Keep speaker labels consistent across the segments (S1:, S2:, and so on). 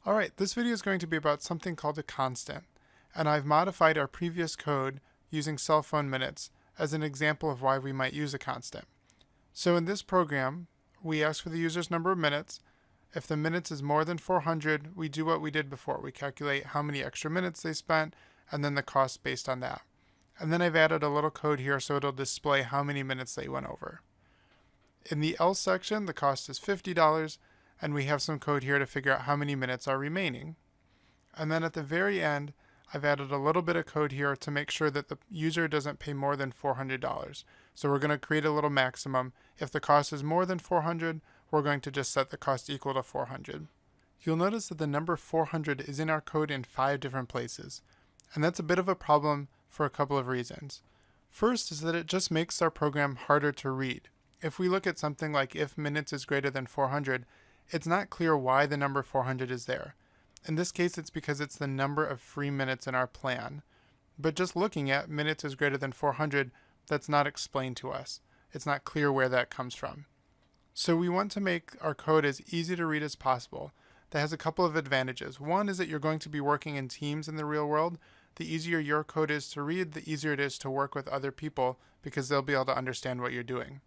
S1: Alright, this video is going to be about something called a constant, and I've modified our previous code using cell phone minutes as an example of why we might use a constant. So in this program, we ask for the user's number of minutes. If the minutes is more than 400, we do what we did before. We calculate how many extra minutes they spent, and then the cost based on that. And then I've added a little code here so it'll display how many minutes they went over. In the else section, the cost is $50, and we have some code here to figure out how many minutes are remaining. And then at the very end, I've added a little bit of code here to make sure that the user doesn't pay more than $400. So we're going to create a little maximum. If the cost is more than 400, we're going to just set the cost equal to 400. You'll notice that the number 400 is in our code in 5 different places. And that's a bit of a problem for a couple of reasons. First is that it just makes our program harder to read. If we look at something like if minutes is greater than 400, it's not clear why the number 400 is there. In this case, it's because it's the number of free minutes in our plan. But just looking at minutes is greater than 400, that's not explained to us. It's not clear where that comes from. So we want to make our code as easy to read as possible. That has a couple of advantages. One is that you're going to be working in teams in the real world. The easier your code is to read, the easier it is to work with other people because they'll be able to understand what you're doing.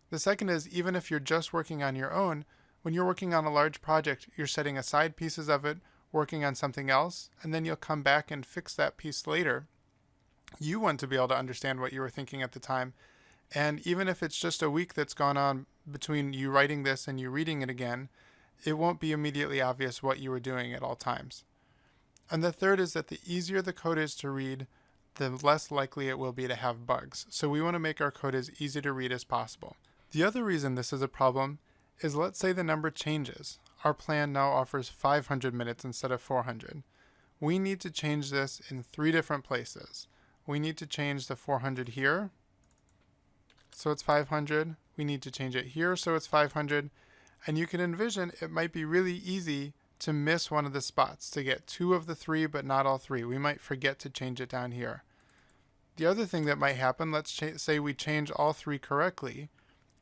S1: The second is even if you're just working on your own, when you're working on a large project, you're setting aside pieces of it, working on something else, and then you'll come back and fix that piece later. You want to be able to understand what you were thinking at the time. And even if it's just a week that's gone on between you writing this and you reading it again, it won't be immediately obvious what you were doing at all times. And the third is that the easier the code is to read, the less likely it will be to have bugs. So we want to make our code as easy to read as possible. The other reason this is a problem is let's say the number changes. Our plan now offers 500 minutes instead of 400. We need to change this in 3 different places. We need to change the 400 here, so it's 500. We need to change it here, so it's 500. And you can envision it might be really easy to miss one of the spots, to get 2 of the 3 but not all 3. We might forget to change it down here. The other thing that might happen, let's say we change all 3 correctly,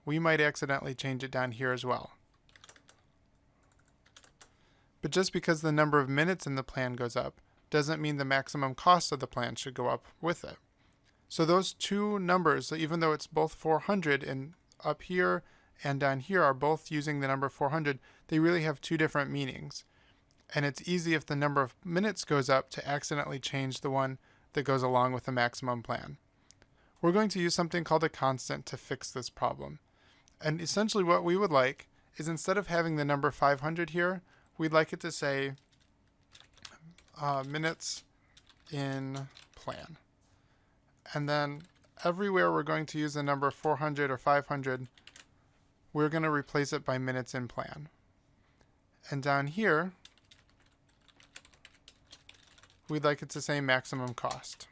S1: we might accidentally change it down here as well. But just because the number of minutes in the plan goes up doesn't mean the maximum cost of the plan should go up with it. So those 2 numbers, even though it's both 400 and up here and down here are both using the number 400, they really have 2 different meanings. And it's easy if the number of minutes goes up to accidentally change the one that goes along with the maximum plan. We're going to use something called a constant to fix this problem. And essentially what we would like is instead of having the number 500 here, we'd like it to say minutes in plan. And then everywhere we're going to use the number 400 or 500, we're going to replace it by minutes in plan. And down here, we'd like it to say maximum cost.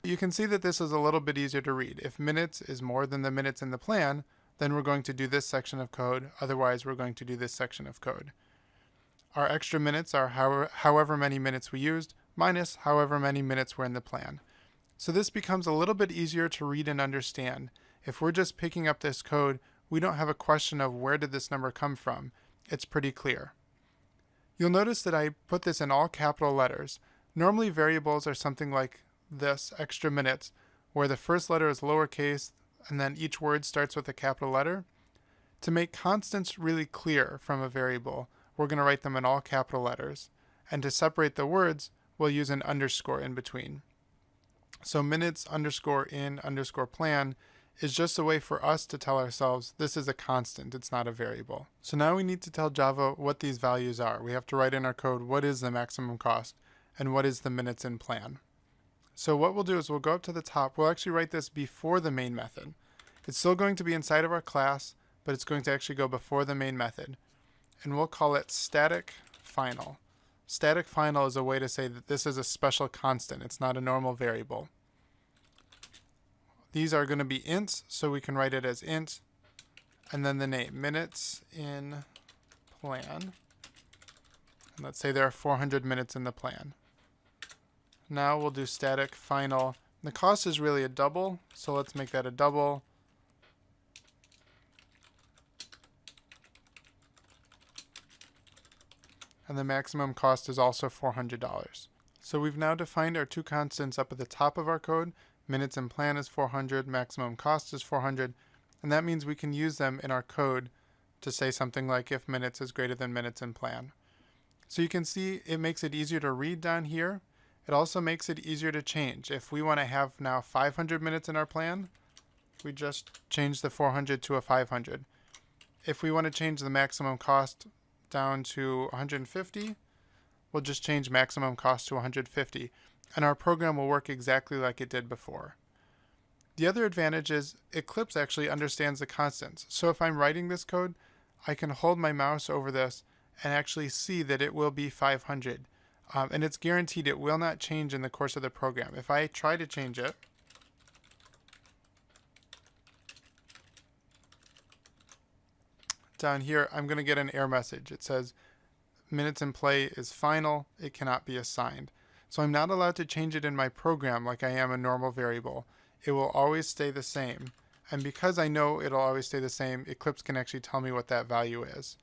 S1: You can see that this is a little bit easier to read. If minutes is more than the minutes in the plan, then we're going to do this section of code. Otherwise, we're going to do this section of code. Our extra minutes are however many minutes we used, minus however many minutes were in the plan. So this becomes a little bit easier to read and understand. If we're just picking up this code, we don't have a question of where did this number come from. It's pretty clear. You'll notice that I put this in all capital letters. Normally variables are something like this, extra minutes, where the first letter is lowercase and then each word starts with a capital letter. To make constants really clear from a variable, we're going to write them in all capital letters. And to separate the words, we'll use an underscore in between. So minutes underscore in underscore plan is just a way for us to tell ourselves this is a constant, it's not a variable. So now we need to tell Java what these values are. We have to write in our code what is the maximum cost and what is the minutes in plan. So what we'll do is we'll go up to the top. We'll actually write this before the main method. It's still going to be inside of our class, but it's going to actually go before the main method. And we'll call it static final. Static final is a way to say that this is a special constant. It's not a normal variable. These are going to be ints, so we can write it as int. And then the name, minutes in plan. And let's say there are 400 minutes in the plan. Now we'll do static final. The cost is really a double, so let's make that a double. and the maximum cost is also $400. So we've now defined our two constants up at the top of our code. Minutes and plan is 400, maximum cost is 400, and that means we can use them in our code to say something like if minutes is greater than minutes in plan. So you can see it makes it easier to read down here. It also makes it easier to change. If we want to have now 500 minutes in our plan, we just change the 400 to a 500. If we want to change the maximum cost down to 150, we'll just change maximum cost to 150, and our program will work exactly like it did before. The other advantage is Eclipse actually understands the constants. So if I'm writing this code, I can hold my mouse over this and actually see that it will be 500. And it's guaranteed it will not change in the course of the program. If I try to change it, down here, I'm going to get an error message. It says minutes in play is final. It cannot be assigned. So I'm not allowed to change it in my program like I am a normal variable. It will always stay the same. And because I know it'll always stay the same, Eclipse can actually tell me what that value is.